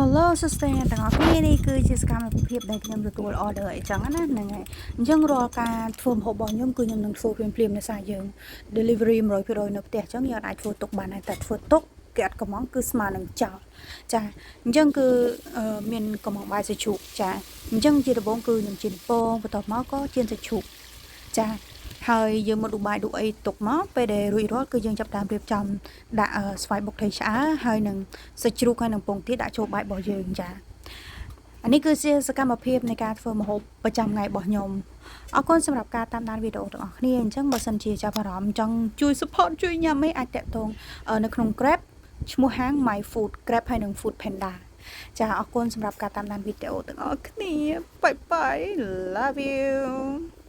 Hello សួស្តីអ្នកទាំងអស់គ្នានេះគឺជាសកម្មភាពដែលខ្ញុំទទួល order អីចឹងណាហ្នឹងហើយអញ្ចឹងរាល់ការធ្វើម្ហូបរបស់ខ្ញុំគឺខ្ញុំនឹងធ្វើភ្លាមៗដោយសារយើង delivery 100%នៅផ្ទះអញ្ចឹងយើងអាចធ្វើទុកបានតែធ្វើទុកគេអត់កំងគឺស្មើនឹងចោលចាអញ្ចឹងគឺមានកំងបាយសាច់ជ្រូកចាអញ្ចឹងជាដំបូងគឺខ្ញុំជិះពងបន្ទាប់មកក៏ជិះសាច់ជ្រូកចាហើយយើងមកដុបាយដុអីទុកមកពេលដែលរួចរាល់គឺយើងចាប់តាមរៀបចំដាក់ស្វាយបុកថៃឆ្អើហើយនឹងសាច់ជ្រូកហើយនឹងពងទាដាក់ចូលបាយរបស់យើងចាអានេះគឺជាសកម្មភាពនៃការធ្វើម្ហូបប្រចាំថ្ងៃរបស់ខ្ញុំអរគុណសម្រាប់ការតាមដានវីដេអូទាំងអស់គ្នាអញ្ចឹងបើសិនជាចាប់អារម្មណ៍ចង់ជួយ support ជួយញ៉ាំអីអាចតាក់ទងនៅក្នុង Grab ឈ្មោះហាង My Food Grab ហើយនឹង Food Panda ចាអរគុណសម្រាប់ការតាមដានវីដេអូទាំងអស់គ្នាបាយបាយ love you